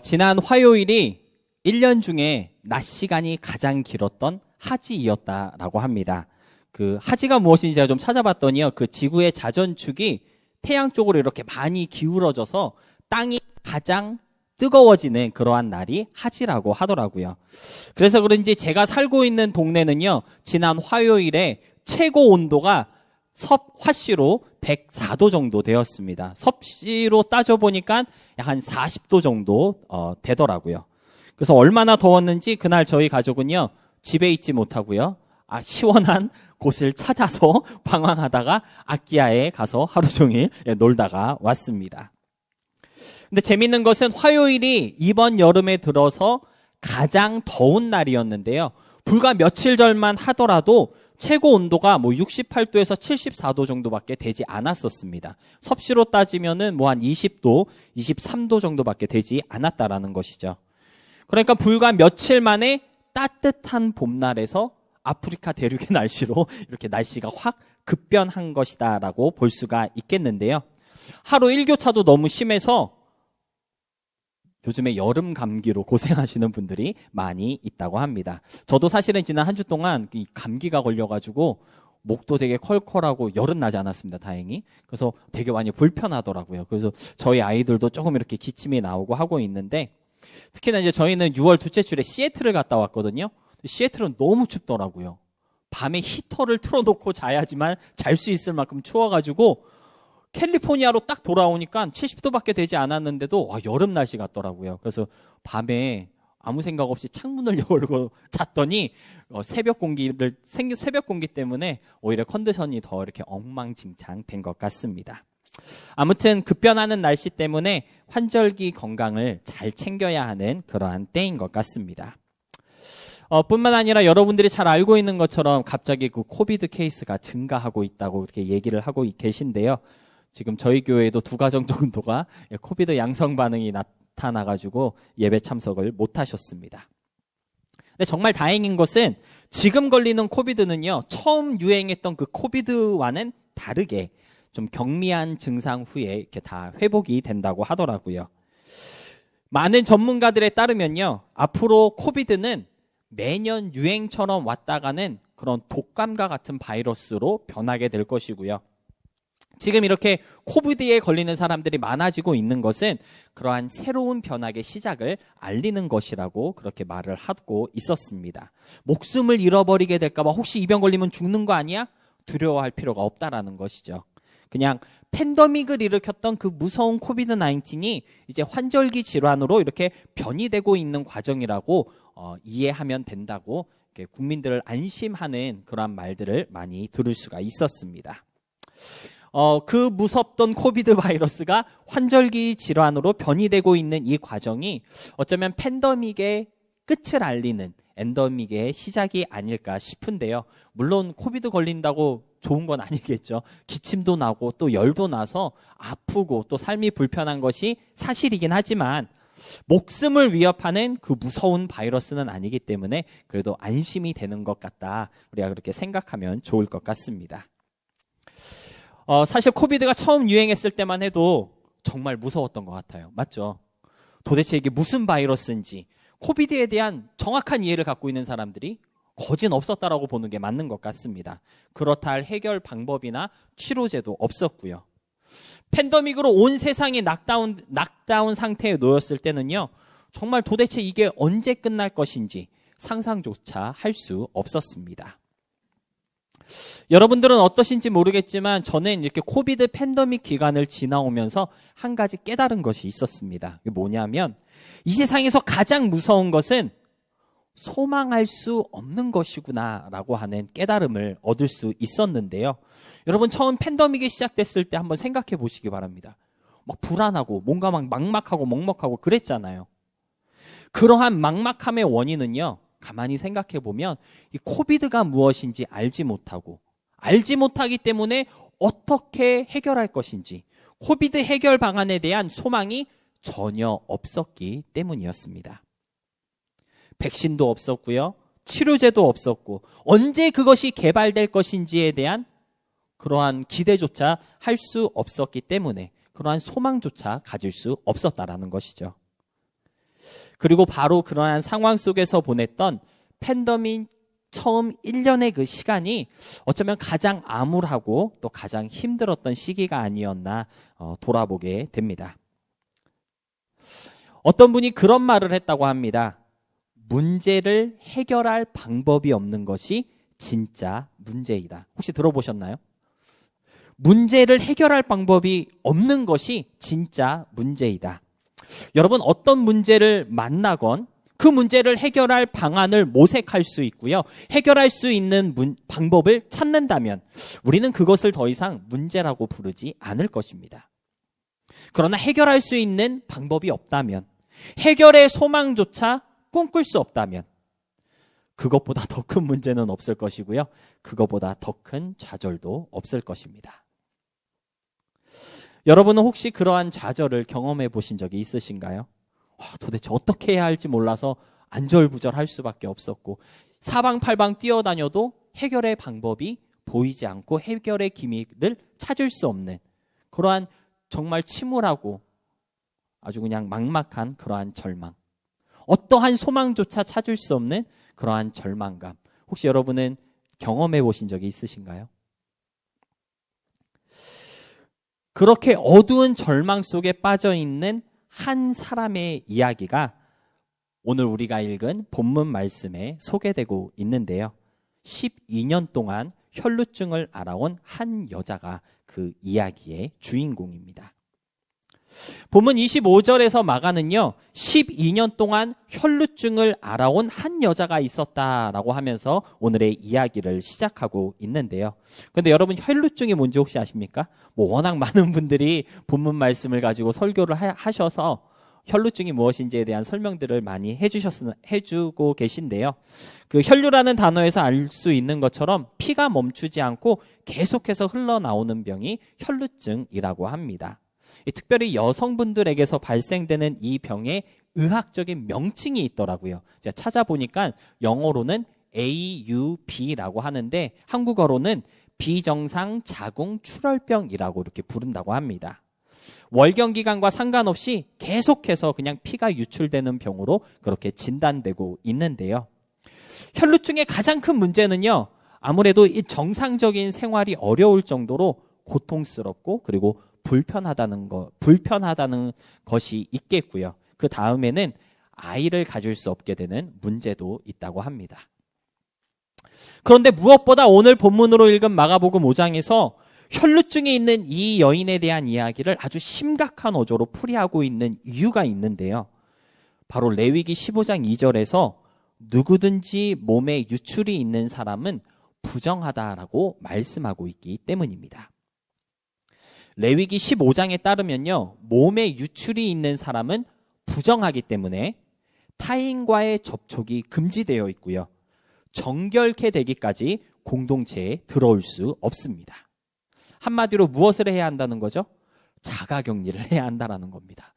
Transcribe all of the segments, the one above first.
지난 화요일이 1년 중에 낮 시간이 가장 길었던 하지이었다라고 합니다. 그 하지가 무엇인지 제가 좀 찾아봤더니요. 그 지구의 자전축이 태양 쪽으로 이렇게 많이 기울어져서 땅이 가장 뜨거워지는 그러한 날이 하지라고 하더라고요. 그래서 그런지 제가 살고 있는 동네는요. 지난 화요일에 최고 온도가 화씨로 104도 정도 되었습니다. 섭씨로 따져보니까 약 한 40도 정도 되더라고요. 그래서 얼마나 더웠는지 그날 저희 가족은요. 집에 있지 못하고요. 시원한 곳을 찾아서 방황하다가 아키야에 가서 하루 종일 놀다가 왔습니다. 근데 재밌는 것은 화요일이 이번 여름에 들어서 가장 더운 날이었는데요. 불과 며칠 전만 하더라도 최고 온도가 68도에서 74도 정도밖에 되지 않았었습니다. 섭씨로 따지면은 한 20도, 23도 정도밖에 되지 않았다라는 것이죠. 그러니까 불과 며칠 만에 따뜻한 봄날에서 아프리카 대륙의 날씨로 이렇게 날씨가 확 급변한 것이다라고 볼 수가 있겠는데요. 하루 일교차도 너무 심해서 요즘에 여름 감기로 고생하시는 분들이 많이 있다고 합니다. 저도 사실은 지난 한 주 동안 이 감기가 걸려가지고 목도 되게 컬컬하고 열은 나지 않았습니다. 다행히. 그래서 되게 많이 불편하더라고요. 그래서 저희 아이들도 조금 이렇게 기침이 나오고 하고 있는데 특히나 이제 저희는 6월 둘째 주에 시애틀을 갔다 왔거든요. 시애틀은 너무 춥더라고요. 밤에 히터를 틀어놓고 자야지만 잘 수 있을 만큼 추워가지고 캘리포니아로 딱 돌아오니까 70도밖에 되지 않았는데도 여름 날씨 같더라고요. 그래서 밤에 아무 생각 없이 창문을 열고 잤더니 새벽 공기 때문에 오히려 컨디션이 더 이렇게 엉망진창 된 것 같습니다. 아무튼 급변하는 날씨 때문에 환절기 건강을 잘 챙겨야 하는 그러한 때인 것 같습니다. 뿐만 아니라 여러분들이 잘 알고 있는 것처럼 갑자기 그 코비드 케이스가 증가하고 있다고 이렇게 얘기를 하고 계신데요. 지금 저희 교회에도 2가정 정도가 코비드 양성 반응이 나타나가지고 예배 참석을 못 하셨습니다. 근데 정말 다행인 것은 지금 걸리는 코비드는요, 처음 유행했던 그 코비드와는 다르게 좀 경미한 증상 후에 이렇게 다 회복이 된다고 하더라고요. 많은 전문가들에 따르면요, 앞으로 코비드는 매년 유행처럼 왔다가는 그런 독감과 같은 바이러스로 변하게 될 것이고요. 지금 이렇게 코비드에 걸리는 사람들이 많아지고 있는 것은 그러한 새로운 변화의 시작을 알리는 것이라고 그렇게 말을 하고 있었습니다. 목숨을 잃어버리게 될까 봐 혹시 이 병 걸리면 죽는 거 아니야? 두려워할 필요가 없다라는 것이죠. 그냥 팬데믹을 일으켰던 그 무서운 코비드-19이 이제 환절기 질환으로 이렇게 변이되고 있는 과정이라고 이해하면 된다고 국민들을 안심하는 그런 말들을 많이 들을 수가 있었습니다. 그 무섭던 코비드 바이러스가 환절기 질환으로 변이되고 있는 이 과정이 어쩌면 팬데믹의 끝을 알리는 엔데믹의 시작이 아닐까 싶은데요. 물론 코비드 걸린다고 좋은 건 아니겠죠. 기침도 나고 또 열도 나서 아프고 또 삶이 불편한 것이 사실이긴 하지만 목숨을 위협하는 그 무서운 바이러스는 아니기 때문에 그래도 안심이 되는 것 같다. 우리가 그렇게 생각하면 좋을 것 같습니다. 사실 코비드가 처음 유행했을 때만 해도 정말 무서웠던 것 같아요. 맞죠? 도대체 이게 무슨 바이러스인지 코비드에 대한 정확한 이해를 갖고 있는 사람들이 거진 없었다라고 보는 게 맞는 것 같습니다. 그렇다 할 해결 방법이나 치료제도 없었고요. 팬데믹으로 온 세상이 낙다운 상태에 놓였을 때는요. 정말 도대체 이게 언제 끝날 것인지 상상조차 할 수 없었습니다. 여러분들은 어떠신지 모르겠지만 저는 이렇게 코비드 팬데믹 기간을 지나오면서 한 가지 깨달은 것이 있었습니다. 이게 뭐냐면 이 세상에서 가장 무서운 것은 소망할 수 없는 것이구나 라고 하는 깨달음을 얻을 수 있었는데요. 여러분 처음 팬데믹이 시작됐을 때 한번 생각해 보시기 바랍니다. 막 불안하고 뭔가 막 막막하고 먹먹하고 그랬잖아요. 그러한 막막함의 원인은요. 가만히 생각해 보면 이 코비드가 무엇인지 알지 못하기 때문에 어떻게 해결할 것인지 코비드 해결 방안에 대한 소망이 전혀 없었기 때문이었습니다. 백신도 없었고요. 치료제도 없었고 언제 그것이 개발될 것인지에 대한 그러한 기대조차 할 수 없었기 때문에 그러한 소망조차 가질 수 없었다라는 것이죠. 그리고 바로 그러한 상황 속에서 보냈던 팬데믹 처음 1년의 그 시간이 어쩌면 가장 암울하고 또 가장 힘들었던 시기가 아니었나 돌아보게 됩니다. 어떤 분이 그런 말을 했다고 합니다. 문제를 해결할 방법이 없는 것이 진짜 문제이다. 혹시 들어보셨나요? 문제를 해결할 방법이 없는 것이 진짜 문제이다. 여러분, 어떤 문제를 만나건 그 문제를 해결할 방안을 모색할 수 있고요. 해결할 수 있는 방법을 찾는다면 우리는 그것을 더 이상 문제라고 부르지 않을 것입니다. 그러나 해결할 수 있는 방법이 없다면, 해결의 소망조차 꿈꿀 수 없다면 그것보다 더 큰 문제는 없을 것이고요. 그것보다 더 큰 좌절도 없을 것입니다. 여러분은 혹시 그러한 좌절을 경험해 보신 적이 있으신가요? 도대체 어떻게 해야 할지 몰라서 안절부절할 수밖에 없었고 사방팔방 뛰어다녀도 해결의 방법이 보이지 않고 해결의 기미를 찾을 수 없는 그러한 정말 침울하고 아주 그냥 막막한 그러한 절망, 어떠한 소망조차 찾을 수 없는 그러한 절망감, 혹시 여러분은 경험해 보신 적이 있으신가요? 그렇게 어두운 절망 속에 빠져 있는 한 사람의 이야기가 오늘 우리가 읽은 본문 말씀에 소개되고 있는데요. 12년 동안 혈루증을 앓아온 한 여자가 그 이야기의 주인공입니다. 본문 25절에서 마가는요, 12년 동안 혈루증을 앓아온 한 여자가 있었다라고 하면서 오늘의 이야기를 시작하고 있는데요. 그런데 여러분, 혈루증이 뭔지 혹시 아십니까? 워낙 많은 분들이 본문 말씀을 가지고 설교를 하셔서 혈루증이 무엇인지에 대한 설명들을 많이 해주고 계신데요. 그 혈류라는 단어에서 알 수 있는 것처럼 피가 멈추지 않고 계속해서 흘러나오는 병이 혈루증이라고 합니다. 특별히 여성분들에게서 발생되는 이 병의 의학적인 명칭이 있더라고요. 제가 찾아보니까 영어로는 AUB라고 하는데 한국어로는 비정상 자궁 출혈병이라고 이렇게 부른다고 합니다. 월경기간과 상관없이 계속해서 그냥 피가 유출되는 병으로 그렇게 진단되고 있는데요. 혈루증의 가장 큰 문제는요, 아무래도 이 정상적인 생활이 어려울 정도로 고통스럽고 그리고 불편하다는 것이 있겠고요. 그 다음에는 아이를 가질 수 없게 되는 문제도 있다고 합니다. 그런데 무엇보다 오늘 본문으로 읽은 마가복음 5장에서 혈루증이 있는 이 여인에 대한 이야기를 아주 심각한 어조로 풀이하고 있는 이유가 있는데요. 바로 레위기 15장 2절에서 누구든지 몸에 유출이 있는 사람은 부정하다라고 말씀하고 있기 때문입니다. 레위기 15장에 따르면요, 몸에 유출이 있는 사람은 부정하기 때문에 타인과의 접촉이 금지되어 있고요. 정결케 되기까지 공동체에 들어올 수 없습니다. 한마디로 무엇을 해야 한다는 거죠? 자가격리를 해야 한다는 겁니다.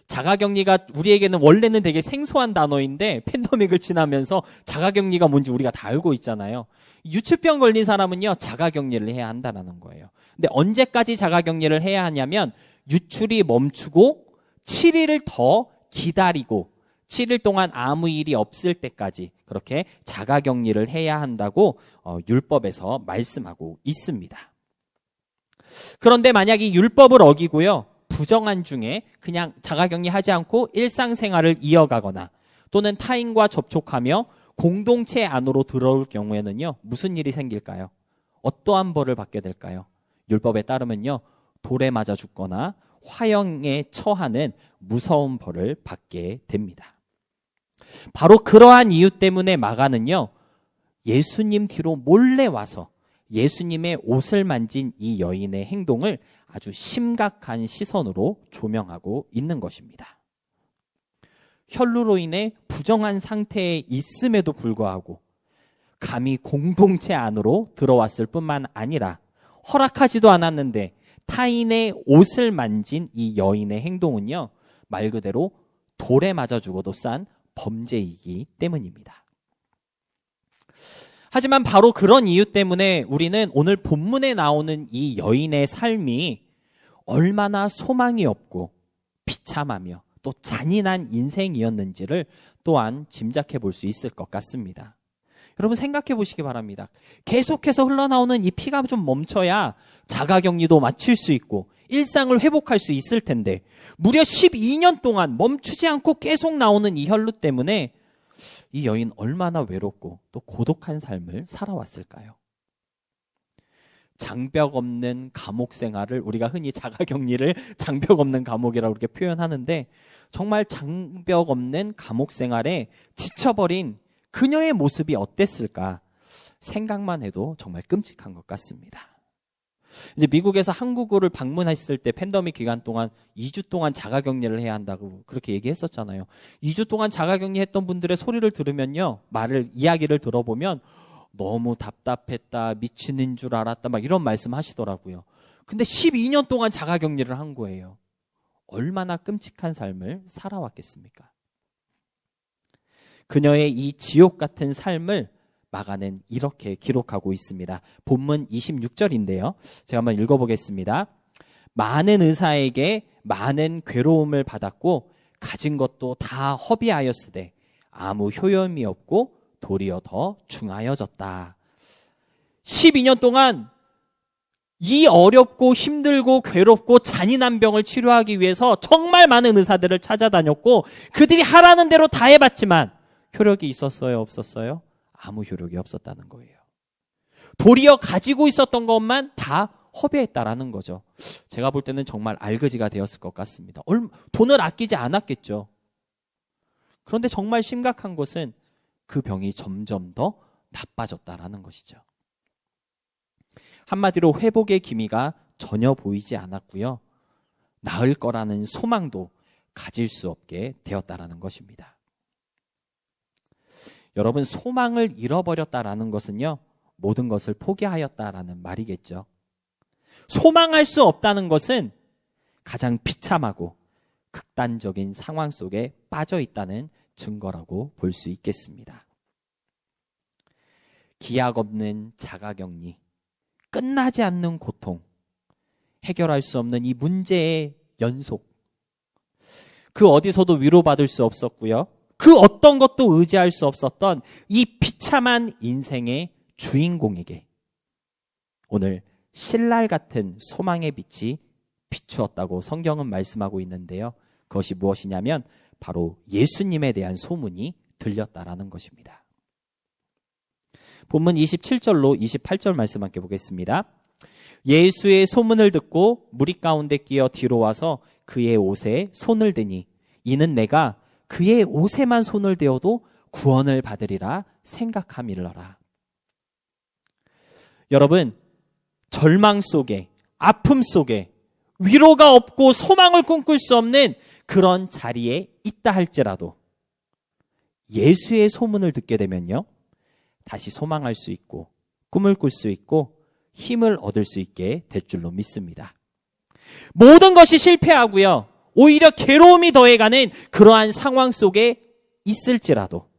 자가격리가 우리에게는 원래는 되게 생소한 단어인데 팬데믹을 지나면서 자가격리가 뭔지 우리가 다 알고 있잖아요. 유추병 걸린 사람은요, 자가격리를 해야 한다는 거예요. 근데 언제까지 자가격리를 해야 하냐면 유출이 멈추고 7일을 더 기다리고 7일 동안 아무 일이 없을 때까지 그렇게 자가격리를 해야 한다고 율법에서 말씀하고 있습니다. 그런데 만약 이 율법을 어기고요, 부정한 중에 그냥 자가격리하지 않고 일상생활을 이어가거나 또는 타인과 접촉하며 공동체 안으로 들어올 경우에는요, 무슨 일이 생길까요? 어떠한 벌을 받게 될까요? 율법에 따르면요, 돌에 맞아 죽거나 화형에 처하는 무서운 벌을 받게 됩니다. 바로 그러한 이유 때문에 마가는요, 예수님 뒤로 몰래 와서 예수님의 옷을 만진 이 여인의 행동을 아주 심각한 시선으로 조명하고 있는 것입니다. 혈루로 인해 부정한 상태에 있음에도 불구하고 감히 공동체 안으로 들어왔을 뿐만 아니라 허락하지도 않았는데 타인의 옷을 만진 이 여인의 행동은요, 말 그대로 돌에 맞아 죽어도 싼 범죄이기 때문입니다. 하지만 바로 그런 이유 때문에 우리는 오늘 본문에 나오는 이 여인의 삶이 얼마나 소망이 없고 비참하며 또 잔인한 인생이었는지를 또한 짐작해 볼 수 있을 것 같습니다. 여러분 생각해 보시기 바랍니다. 계속해서 흘러나오는 이 피가 좀 멈춰야 자가격리도 마칠 수 있고 일상을 회복할 수 있을 텐데 무려 12년 동안 멈추지 않고 계속 나오는 이 혈루 때문에 이 여인 얼마나 외롭고 또 고독한 삶을 살아왔을까요? 장벽 없는 감옥 생활을 우리가 흔히 자가격리를 장벽 없는 감옥이라고 그렇게 표현하는데 정말 장벽 없는 감옥 생활에 지쳐버린 그녀의 모습이 어땠을까 생각만 해도 정말 끔찍한 것 같습니다. 이제 미국에서 한국을 방문했을 때 팬데믹 기간 동안 2주 동안 자가격리를 해야 한다고 그렇게 얘기했었잖아요. 2주 동안 자가격리했던 분들의 소리를 들으면요, 이야기를 들어보면 너무 답답했다, 미치는 줄 알았다, 막 이런 말씀 하시더라고요. 근데 12년 동안 자가격리를 한 거예요. 얼마나 끔찍한 삶을 살아왔겠습니까? 그녀의 이 지옥 같은 삶을 마가는 이렇게 기록하고 있습니다. 본문 26절인데요. 제가 한번 읽어보겠습니다. 많은 의사에게 많은 괴로움을 받았고 가진 것도 다 허비하였으되 아무 효염이 없고 도리어 더 중하여졌다. 12년 동안 이 어렵고 힘들고 괴롭고 잔인한 병을 치료하기 위해서 정말 많은 의사들을 찾아다녔고 그들이 하라는 대로 다 해봤지만 효력이 있었어요? 없었어요? 아무 효력이 없었다는 거예요. 도리어 가지고 있었던 것만 다 허비했다라는 거죠. 제가 볼 때는 정말 알거지가 되었을 것 같습니다. 돈을 아끼지 않았겠죠. 그런데 정말 심각한 것은 그 병이 점점 더 나빠졌다라는 것이죠. 한마디로 회복의 기미가 전혀 보이지 않았고요. 나을 거라는 소망도 가질 수 없게 되었다라는 것입니다. 여러분, 소망을 잃어버렸다라는 것은요, 모든 것을 포기하였다라는 말이겠죠. 소망할 수 없다는 것은 가장 비참하고 극단적인 상황 속에 빠져 있다는 증거라고 볼 수 있겠습니다. 기약 없는 자가격리, 끝나지 않는 고통, 해결할 수 없는 이 문제의 연속, 그 어디서도 위로받을 수 없었고요. 그 어떤 것도 의지할 수 없었던 이 비참한 인생의 주인공에게 오늘 신랄 같은 소망의 빛이 비추었다고 성경은 말씀하고 있는데요. 그것이 무엇이냐면 바로 예수님에 대한 소문이 들렸다라는 것입니다. 본문 27절로 28절 말씀 함께 보겠습니다. 예수의 소문을 듣고 무리 가운데 끼어 뒤로 와서 그의 옷에 손을 대니 이는 내가 그의 옷에만 손을 대어도 구원을 받으리라 생각함일러라. 여러분, 절망 속에, 아픔 속에 위로가 없고 소망을 꿈꿀 수 없는 그런 자리에 있다 할지라도 예수의 소문을 듣게 되면요, 다시 소망할 수 있고 꿈을 꿀 수 있고 힘을 얻을 수 있게 될 줄로 믿습니다. 모든 것이 실패하고요, 오히려 괴로움이 더해가는 그러한 상황 속에 있을지라도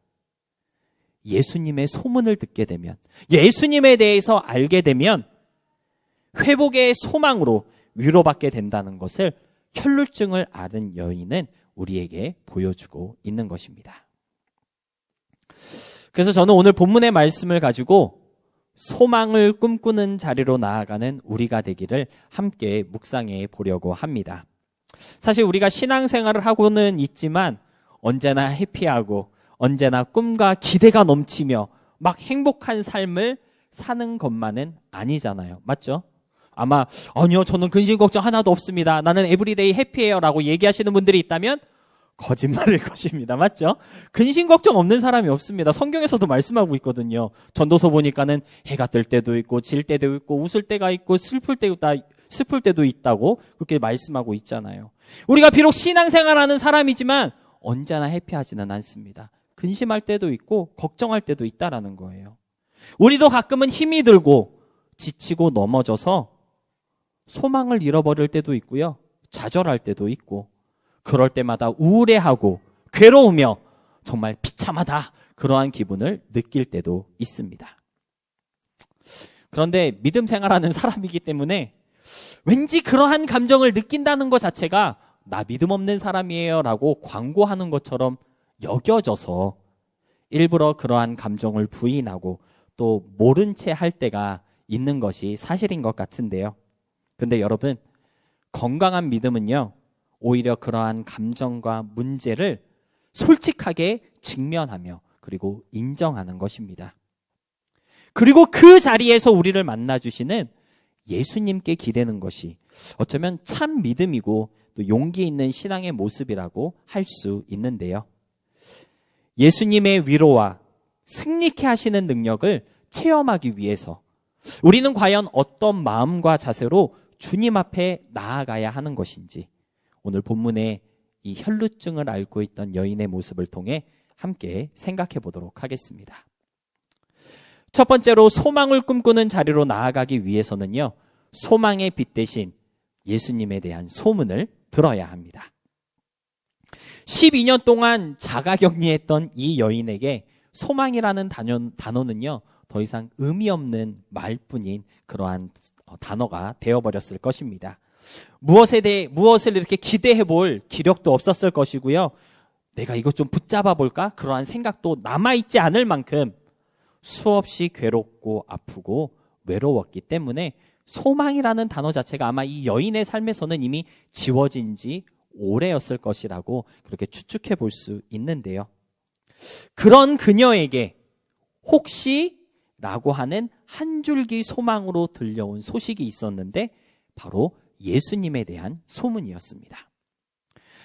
예수님의 소문을 듣게 되면, 예수님에 대해서 알게 되면 회복의 소망으로 위로받게 된다는 것을 혈루증을 앓은 여인은 우리에게 보여주고 있는 것입니다. 그래서 저는 오늘 본문의 말씀을 가지고 소망을 꿈꾸는 자리로 나아가는 우리가 되기를 함께 묵상해 보려고 합니다. 사실 우리가 신앙생활을 하고는 있지만 언제나 해피하고 언제나 꿈과 기대가 넘치며 막 행복한 삶을 사는 것만은 아니잖아요. 맞죠? 아마 아니요, 저는 근심 걱정 하나도 없습니다, 나는 에브리데이 해피해요 라고 얘기하시는 분들이 있다면 거짓말일 것입니다. 맞죠? 근심 걱정 없는 사람이 없습니다. 성경에서도 말씀하고 있거든요. 전도서 보니까는 해가 뜰 때도 있고 질 때도 있고 웃을 때가 있고 슬플 때도 있다고 그렇게 말씀하고 있잖아요. 우리가 비록 신앙생활하는 사람이지만 언제나 해피하지는 않습니다. 근심할 때도 있고 걱정할 때도 있다라는 거예요. 우리도 가끔은 힘이 들고 지치고 넘어져서 소망을 잃어버릴 때도 있고요, 좌절할 때도 있고, 그럴 때마다 우울해하고 괴로우며 정말 비참하다, 그러한 기분을 느낄 때도 있습니다. 그런데 믿음 생활하는 사람이기 때문에 왠지 그러한 감정을 느낀다는 것 자체가 나 믿음 없는 사람이에요 라고 광고하는 것처럼 여겨져서 일부러 그러한 감정을 부인하고 또 모른 채 할 때가 있는 것이 사실인 것 같은데요. 근데 여러분, 건강한 믿음은요, 오히려 그러한 감정과 문제를 솔직하게 직면하며 그리고 인정하는 것입니다. 그리고 그 자리에서 우리를 만나주시는 예수님께 기대는 것이 어쩌면 참 믿음이고 또 용기 있는 신앙의 모습이라고 할 수 있는데요. 예수님의 위로와 승리케 하시는 능력을 체험하기 위해서 우리는 과연 어떤 마음과 자세로 주님 앞에 나아가야 하는 것인지, 오늘 본문에 이 혈루증을 앓고 있던 여인의 모습을 통해 함께 생각해 보도록 하겠습니다. 첫 번째로 소망을 꿈꾸는 자리로 나아가기 위해서는요, 소망의 빛 대신 예수님에 대한 소문을 들어야 합니다. 12년 동안 자가격리했던 이 여인에게 소망이라는 단어는요, 더 이상 의미 없는 말뿐인 그러한 단어가 되어버렸을 것입니다. 무엇을 이렇게 기대해 볼 기력도 없었을 것이고요. 내가 이것 좀 붙잡아 볼까? 그러한 생각도 남아있지 않을 만큼 수없이 괴롭고 아프고 외로웠기 때문에 소망이라는 단어 자체가 아마 이 여인의 삶에서는 이미 지워진 지 오래였을 것이라고 그렇게 추측해 볼 수 있는데요. 그런 그녀에게 혹시 라고 하는 한 줄기 소망으로 들려온 소식이 있었는데 바로 예수님에 대한 소문이었습니다.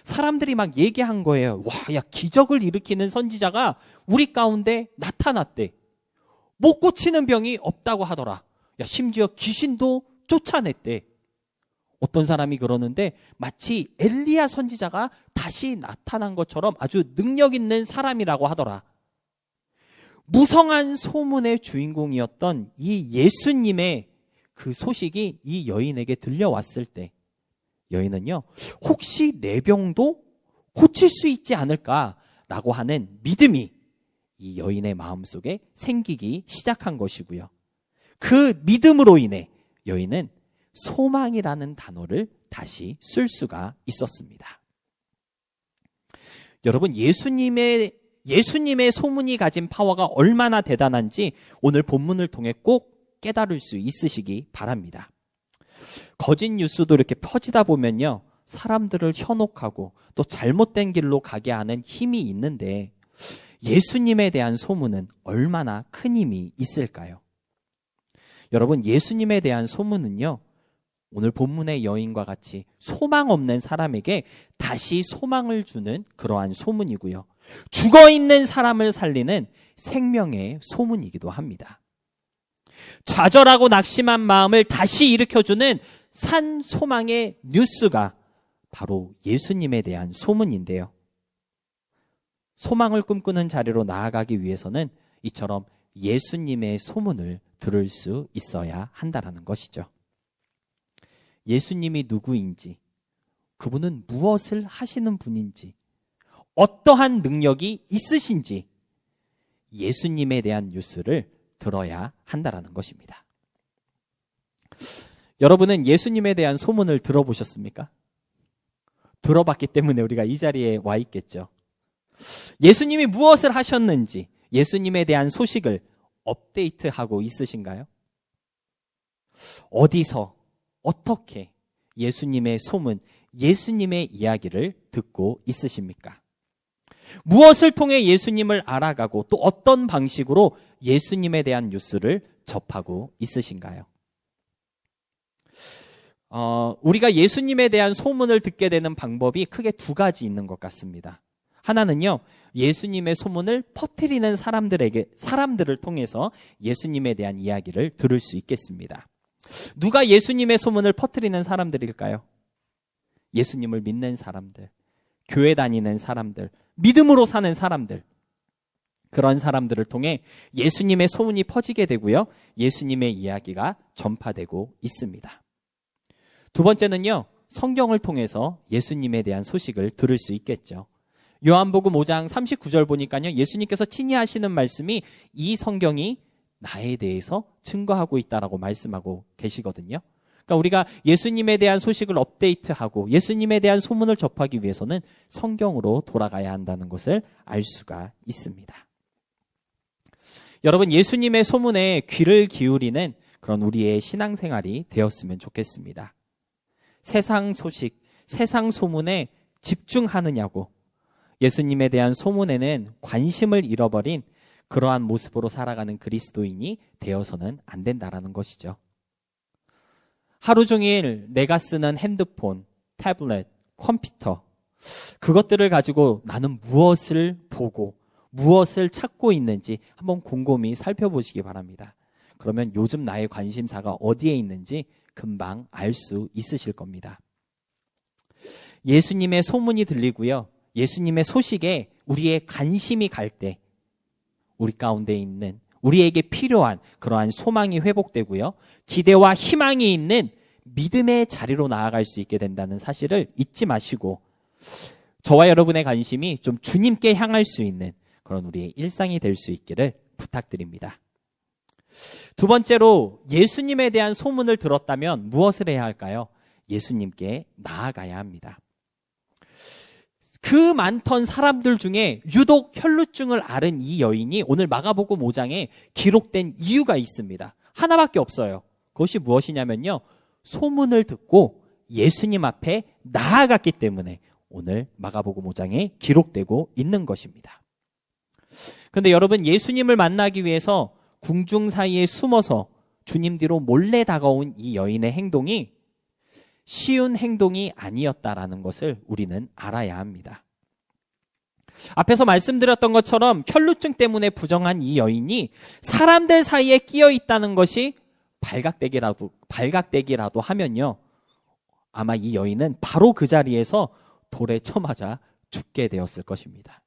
사람들이 막 얘기한 거예요. 와, 야, 기적을 일으키는 선지자가 우리 가운데 나타났대. 못 고치는 병이 없다고 하더라. 야, 심지어 귀신도 쫓아냈대. 어떤 사람이 그러는데 마치 엘리야 선지자가 다시 나타난 것처럼 아주 능력 있는 사람이라고 하더라. 무성한 소문의 주인공이었던 이 예수님의 그 소식이 이 여인에게 들려왔을 때 여인은요, 혹시 내 병도 고칠 수 있지 않을까라고 하는 믿음이 이 여인의 마음속에 생기기 시작한 것이고요. 그 믿음으로 인해 여인은 소망이라는 단어를 다시 쓸 수가 있었습니다. 여러분, 예수님의 소문이 가진 파워가 얼마나 대단한지 오늘 본문을 통해 꼭 깨달을 수 있으시기 바랍니다. 거짓 뉴스도 이렇게 퍼지다 보면요, 사람들을 현혹하고 또 잘못된 길로 가게 하는 힘이 있는데 예수님에 대한 소문은 얼마나 큰 힘이 있을까요? 여러분, 예수님에 대한 소문은요, 오늘 본문의 여인과 같이 소망 없는 사람에게 다시 소망을 주는 그러한 소문이고요. 죽어있는 사람을 살리는 생명의 소문이기도 합니다. 좌절하고 낙심한 마음을 다시 일으켜주는 산 소망의 뉴스가 바로 예수님에 대한 소문인데요. 소망을 꿈꾸는 자리로 나아가기 위해서는 이처럼 예수님의 소문을 들을 수 있어야 한다는 것이죠. 예수님이 누구인지, 그분은 무엇을 하시는 분인지, 어떠한 능력이 있으신지 예수님에 대한 뉴스를 들어야 한다는 것입니다. 여러분은 예수님에 대한 소문을 들어보셨습니까? 들어봤기 때문에 우리가 이 자리에 와 있겠죠. 예수님이 무엇을 하셨는지 예수님에 대한 소식을 업데이트하고 있으신가요? 어디서 어떻게 예수님의 소문, 예수님의 이야기를 듣고 있으십니까? 무엇을 통해 예수님을 알아가고 또 어떤 방식으로 예수님에 대한 뉴스를 접하고 있으신가요? 우리가 예수님에 대한 소문을 듣게 되는 방법이 크게 두 가지 있는 것 같습니다. 하나는요, 예수님의 소문을 퍼뜨리는 사람들을 통해서 예수님에 대한 이야기를 들을 수 있겠습니다. 누가 예수님의 소문을 퍼뜨리는 사람들일까요? 예수님을 믿는 사람들, 교회 다니는 사람들, 믿음으로 사는 사람들, 그런 사람들을 통해 예수님의 소문이 퍼지게 되고요, 예수님의 이야기가 전파되고 있습니다. 두 번째는요, 성경을 통해서 예수님에 대한 소식을 들을 수 있겠죠. 요한복음 5장 39절 보니까요, 예수님께서 친히 하시는 말씀이 이 성경이 나에 대해서 증거하고 있다라고 말씀하고 계시거든요. 그러니까 그러니까 우리가 예수님에 대한 소식을 업데이트하고 예수님에 대한 소문을 접하기 위해서는 성경으로 돌아가야 한다는 것을 알 수가 있습니다. 여러분, 예수님의 소문에 귀를 기울이는 그런 우리의 신앙생활이 되었으면 좋겠습니다. 세상 소식, 세상 소문에 집중하느냐고 예수님에 대한 소문에는 관심을 잃어버린 그러한 모습으로 살아가는 그리스도인이 되어서는 안 된다라는 것이죠. 하루 종일 내가 쓰는 핸드폰, 태블릿, 컴퓨터, 그것들을 가지고 나는 무엇을 보고 무엇을 찾고 있는지 한번 곰곰이 살펴보시기 바랍니다. 그러면 요즘 나의 관심사가 어디에 있는지 금방 알 수 있으실 겁니다. 예수님의 소문이 들리고요. 예수님의 소식에 우리의 관심이 갈 때 우리 가운데 있는 우리에게 필요한 그러한 소망이 회복되고요. 기대와 희망이 있는 믿음의 자리로 나아갈 수 있게 된다는 사실을 잊지 마시고 저와 여러분의 관심이 좀 주님께 향할 수 있는 그런 우리의 일상이 될 수 있기를 부탁드립니다. 두 번째로 예수님에 대한 소문을 들었다면 무엇을 해야 할까요? 예수님께 나아가야 합니다. 그 많던 사람들 중에 유독 혈루증을 앓은 이 여인이 오늘 마가복음 5장에 기록된 이유가 있습니다. 하나밖에 없어요. 그것이 무엇이냐면요. 소문을 듣고 예수님 앞에 나아갔기 때문에 오늘 마가복음 5장에 기록되고 있는 것입니다. 그런데 여러분, 예수님을 만나기 위해서 궁중 사이에 숨어서 주님 뒤로 몰래 다가온 이 여인의 행동이 쉬운 행동이 아니었다라는 것을 우리는 알아야 합니다. 앞에서 말씀드렸던 것처럼 혈루증 때문에 부정한 이 여인이 사람들 사이에 끼어 있다는 것이 발각되기라도 하면요, 아마 이 여인은 바로 그 자리에서 돌에 쳐맞아 죽게 되었을 것입니다.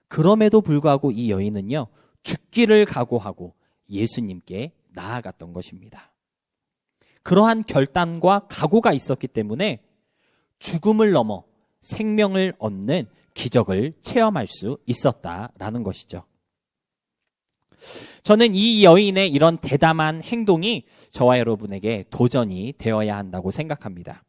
그럼에도 불구하고 이 여인은요, 죽기를 각오하고 예수님께 나아갔던 것입니다. 그러한 결단과 각오가 있었기 때문에 죽음을 넘어 생명을 얻는 기적을 체험할 수 있었다라는 것이죠. 저는 이 여인의 이런 대담한 행동이 저와 여러분에게 도전이 되어야 한다고 생각합니다.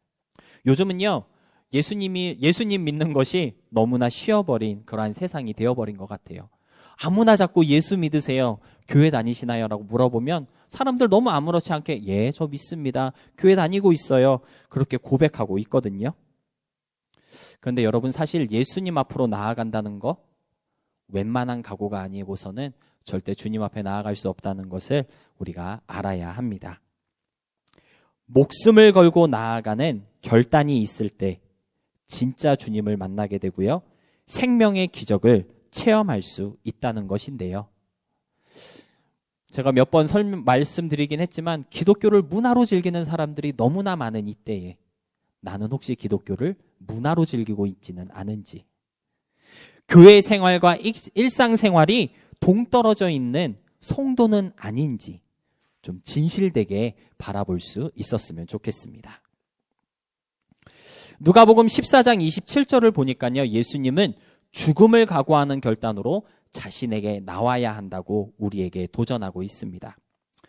요즘은요, 예수님 믿는 것이 너무나 쉬어버린 그러한 세상이 되어버린 것 같아요. 아무나 자꾸 예수 믿으세요, 교회 다니시나요? 라고 물어보면 사람들 너무 아무렇지 않게 예, 저 믿습니다, 교회 다니고 있어요, 그렇게 고백하고 있거든요. 그런데 여러분, 사실 예수님 앞으로 나아간다는 거 웬만한 각오가 아니고서는 절대 주님 앞에 나아갈 수 없다는 것을 우리가 알아야 합니다. 목숨을 걸고 나아가는 결단이 있을 때 진짜 주님을 만나게 되고요, 생명의 기적을 체험할 수 있다는 것인데요. 제가 몇 번 말씀드리긴 했지만 기독교를 문화로 즐기는 사람들이 너무나 많은 이때에 나는 혹시 기독교를 문화로 즐기고 있지는 않은지, 교회 생활과 일상생활이 동떨어져 있는 성도는 아닌지 좀 진실되게 바라볼 수 있었으면 좋겠습니다. 누가복음 14장 27절을 보니까요, 예수님은 죽음을 각오하는 결단으로 자신에게 나와야 한다고 우리에게 도전하고 있습니다.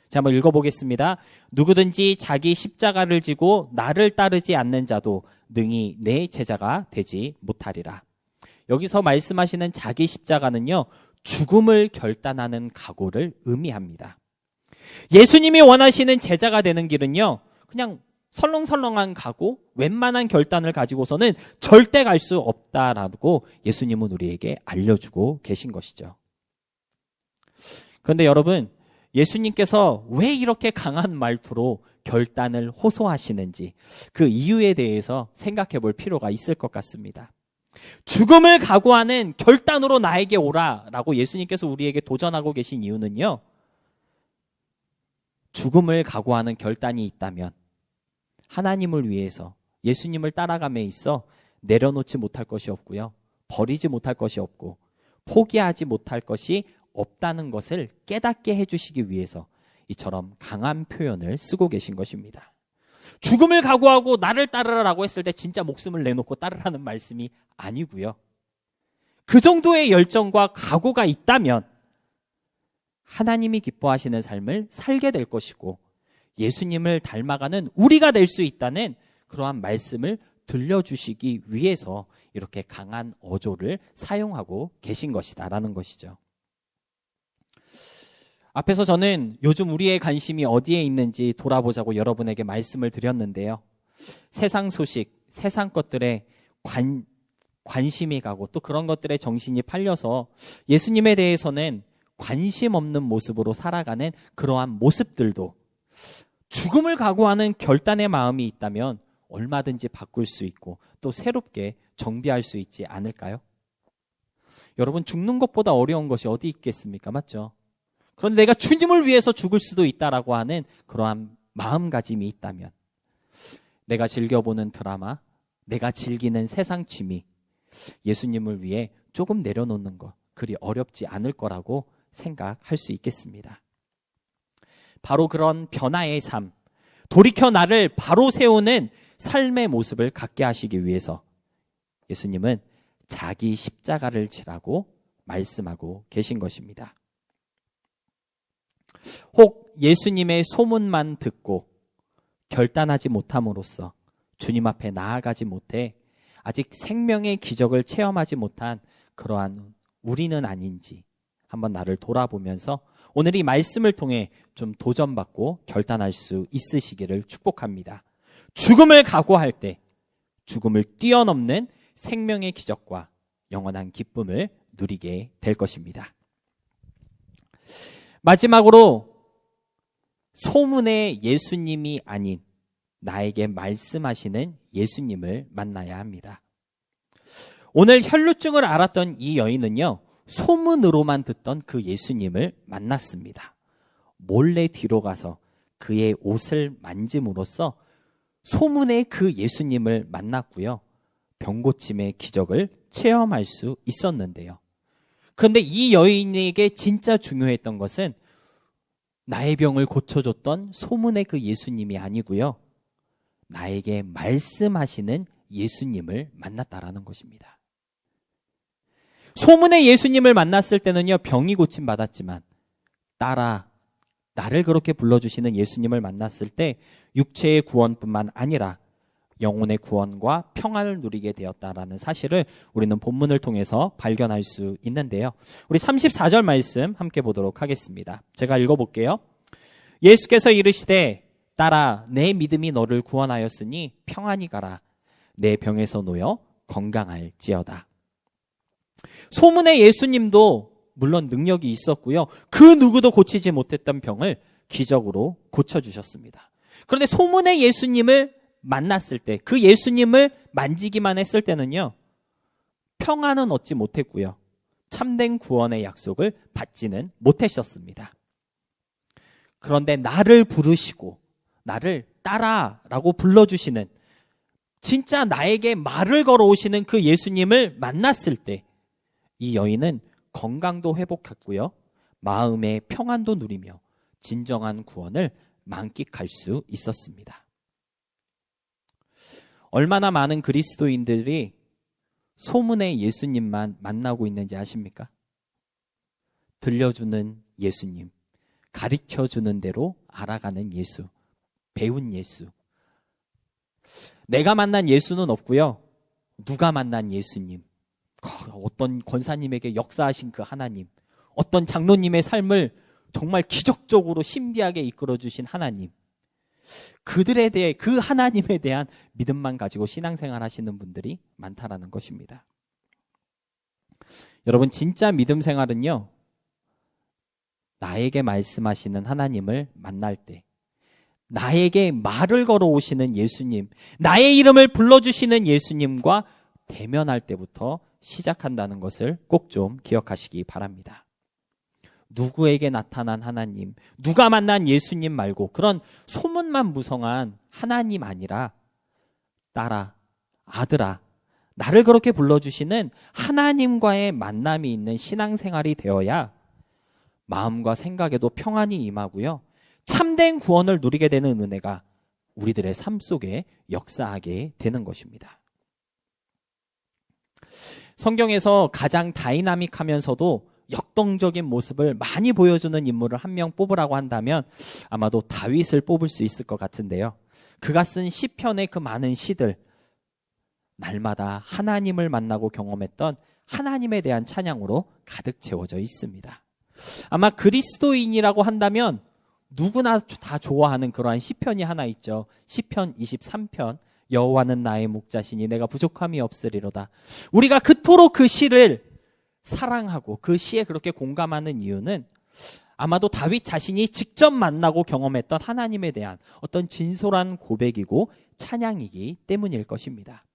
자, 한번 읽어보겠습니다. 누구든지 자기 십자가를 지고 나를 따르지 않는 자도 능히 내 제자가 되지 못하리라. 여기서 말씀하시는 자기 십자가는요, 죽음을 결단하는 각오를 의미합니다. 예수님이 원하시는 제자가 되는 길은요, 그냥 설렁설렁한 각오, 웬만한 결단을 가지고서는 절대 갈 수 없다라고 예수님은 우리에게 알려주고 계신 것이죠. 그런데 여러분, 예수님께서 왜 이렇게 강한 말투로 결단을 호소하시는지 그 이유에 대해서 생각해 볼 필요가 있을 것 같습니다. 죽음을 각오하는 결단으로 나에게 오라라고 예수님께서 우리에게 도전하고 계신 이유는요, 죽음을 각오하는 결단이 있다면 하나님을 위해서 예수님을 따라감에 있어 내려놓지 못할 것이 없고요, 버리지 못할 것이 없고 포기하지 못할 것이 없다는 것을 깨닫게 해주시기 위해서 이처럼 강한 표현을 쓰고 계신 것입니다. 죽음을 각오하고 나를 따르라고 했을 때 진짜 목숨을 내놓고 따르라는 말씀이 아니고요, 그 정도의 열정과 각오가 있다면 하나님이 기뻐하시는 삶을 살게 될 것이고 예수님을 닮아가는 우리가 될 수 있다는 그러한 말씀을 들려주시기 위해서 이렇게 강한 어조를 사용하고 계신 것이다라는 것이죠. 앞에서 저는 요즘 우리의 관심이 어디에 있는지 돌아보자고 여러분에게 말씀을 드렸는데요. 세상 소식, 세상 것들에 관심이 가고 또 그런 것들에 정신이 팔려서 예수님에 대해서는 관심 없는 모습으로 살아가는 그러한 모습들도 죽음을 각오하는 결단의 마음이 있다면 얼마든지 바꿀 수 있고 또 새롭게 정비할 수 있지 않을까요? 여러분, 죽는 것보다 어려운 것이 어디 있겠습니까? 맞죠? 그런데 내가 주님을 위해서 죽을 수도 있다라고 하는 그러한 마음가짐이 있다면 내가 즐겨보는 드라마, 내가 즐기는 세상 취미, 예수님을 위해 조금 내려놓는 것 그리 어렵지 않을 거라고 생각할 수 있겠습니다. 바로 그런 변화의 삶, 돌이켜 나를 바로 세우는 삶의 모습을 갖게 하시기 위해서 예수님은 자기 십자가를 지라고 말씀하고 계신 것입니다. 혹 예수님의 소문만 듣고 결단하지 못함으로써 주님 앞에 나아가지 못해 아직 생명의 기적을 체험하지 못한 그러한 우리는 아닌지 한번 나를 돌아보면서 오늘 이 말씀을 통해 좀 도전받고 결단할 수 있으시기를 축복합니다. 죽음을 각오할 때 죽음을 뛰어넘는 생명의 기적과 영원한 기쁨을 누리게 될 것입니다. 마지막으로 소문의 예수님이 아닌 나에게 말씀하시는 예수님을 만나야 합니다. 오늘 혈루증을 앓았던 이 여인은요, 소문으로만 듣던 그 예수님을 만났습니다. 몰래 뒤로 가서 그의 옷을 만짐으로써 소문의 그 예수님을 만났고요, 병고침의 기적을 체험할 수 있었는데요. 그런데 이 여인에게 진짜 중요했던 것은 나의 병을 고쳐줬던 소문의 그 예수님이 아니고요, 나에게 말씀하시는 예수님을 만났다라는 것입니다. 소문의 예수님을 만났을 때는요, 병이 고침 받았지만 따라 나를 그렇게 불러주시는 예수님을 만났을 때 육체의 구원뿐만 아니라 영혼의 구원과 평안을 누리게 되었다라는 사실을 우리는 본문을 통해서 발견할 수 있는데요. 우리 34절 말씀 함께 보도록 하겠습니다. 제가 읽어볼게요. 예수께서 이르시되 딸아, 내 믿음이 너를 구원하였으니 평안히 가라. 내 병에서 놓여 건강할지어다. 소문의 예수님도 물론 능력이 있었고요, 그 누구도 고치지 못했던 병을 기적으로 고쳐주셨습니다. 그런데 소문의 예수님을 만났을 때, 그 예수님을 만지기만 했을 때는요, 평안은 얻지 못했고요, 참된 구원의 약속을 받지는 못하셨습니다. 그런데 나를 부르시고 나를 따라라고 불러주시는, 진짜 나에게 말을 걸어오시는 그 예수님을 만났을 때 이 여인은 건강도 회복했고요, 마음의 평안도 누리며 진정한 구원을 만끽할 수 있었습니다. 얼마나 많은 그리스도인들이 소문의 예수님만 만나고 있는지 아십니까? 들려주는 예수님, 가르쳐주는 대로 알아가는 예수, 배운 예수. 내가 만난 예수는 없고요, 누가 만난 예수님, 어떤 권사님에게 역사하신 그 하나님, 어떤 장로님의 삶을 정말 기적적으로 신비하게 이끌어주신 하나님, 그들에 대해, 그 하나님에 대한 믿음만 가지고 신앙생활 하시는 분들이 많다라는 것입니다. 여러분, 진짜 믿음 생활은요, 나에게 말씀하시는 하나님을 만날 때, 나에게 말을 걸어오시는 예수님, 나의 이름을 불러주시는 예수님과 대면할 때부터 시작한다는 것을 꼭 좀 기억하시기 바랍니다. 누구에게 나타난 하나님, 누가 만난 예수님 말고 그런 소문만 무성한 하나님 아니라 딸아, 아들아, 나를 그렇게 불러주시는 하나님과의 만남이 있는 신앙생활이 되어야 마음과 생각에도 평안이 임하고요, 참된 구원을 누리게 되는 은혜가 우리들의 삶 속에 역사하게 되는 것입니다. 성경에서 가장 다이나믹하면서도 역동적인 모습을 많이 보여주는 인물을 한 명 뽑으라고 한다면 아마도 다윗을 뽑을 수 있을 것 같은데요. 그가 쓴 시편의 그 많은 시들, 날마다 하나님을 만나고 경험했던 하나님에 대한 찬양으로 가득 채워져 있습니다. 아마 그리스도인이라고 한다면 누구나 다 좋아하는 그러한 시편이 하나 있죠. 시편 23편, 여호와는 나의 목자시니 내가 부족함이 없으리로다. 우리가 그토록 그 시를 사랑하고 그 시에 그렇게 공감하는 이유는 아마도 다윗 자신이 직접 만나고 경험했던 하나님에 대한 어떤 진솔한 고백이고 찬양이기 때문일 것입니다.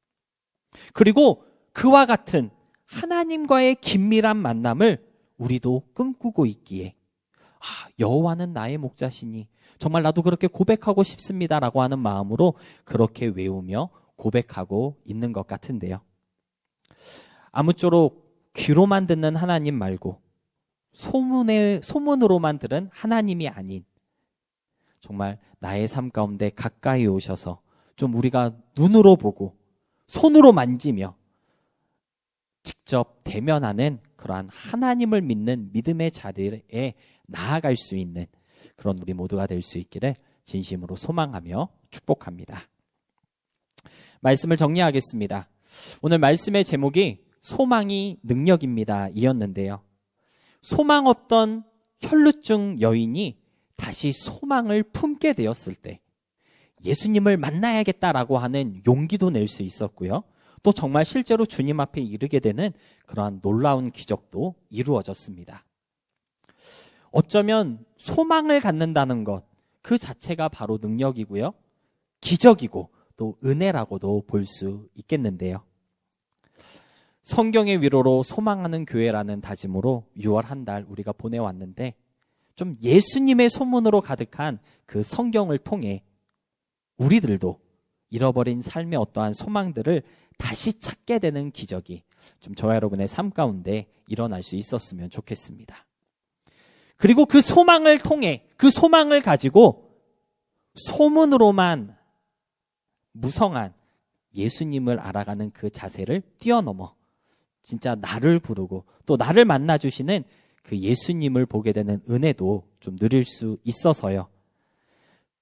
그리고 그와 같은 하나님과의 긴밀한 만남을 우리도 꿈꾸고 있기에 여호와는 나의 목자시니 정말 나도 그렇게 고백하고 싶습니다라고 하는 마음으로 그렇게 외우며 고백하고 있는 것 같은데요. 아무쪼록 귀로만 듣는 하나님 말고 소문으로만 들은 하나님이 아닌 정말 나의 삶 가운데 가까이 오셔서 좀 우리가 눈으로 보고 손으로 만지며 직접 대면하는 그러한 하나님을 믿는 믿음의 자리에 나아갈 수 있는 그런 우리 모두가 될 수 있기를 진심으로 소망하며 축복합니다. 말씀을 정리하겠습니다. 오늘 말씀의 제목이 소망이 능력입니다 이었는데요. 소망 없던 혈루증 여인이 다시 소망을 품게 되었을 때 예수님을 만나야겠다라고 하는 용기도 낼 수 있었고요. 또 정말 실제로 주님 앞에 이르게 되는 그러한 놀라운 기적도 이루어졌습니다. 어쩌면 소망을 갖는다는 것, 그 자체가 바로 능력이고요. 기적이고 또 은혜라고도 볼 수 있겠는데요. 성경의 위로로 소망하는 교회라는 다짐으로 6월 한 달 우리가 보내왔는데 좀 예수님의 소문으로 가득한 그 성경을 통해 우리들도 잃어버린 삶의 어떠한 소망들을 다시 찾게 되는 기적이 좀 저와 여러분의 삶 가운데 일어날 수 있었으면 좋겠습니다. 그리고 그 소망을 통해 그 소망을 가지고 소문으로만 무성한 예수님을 알아가는 그 자세를 뛰어넘어 진짜 나를 부르고 또 나를 만나주시는 그 예수님을 보게 되는 은혜도 좀 누릴 수 있어서요.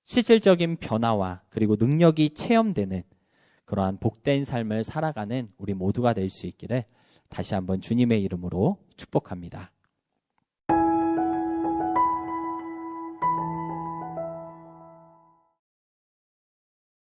실질적인 변화와 그리고 능력이 체험되는 그러한 복된 삶을 살아가는 우리 모두가 될 수 있기를 다시 한번 주님의 이름으로 축복합니다.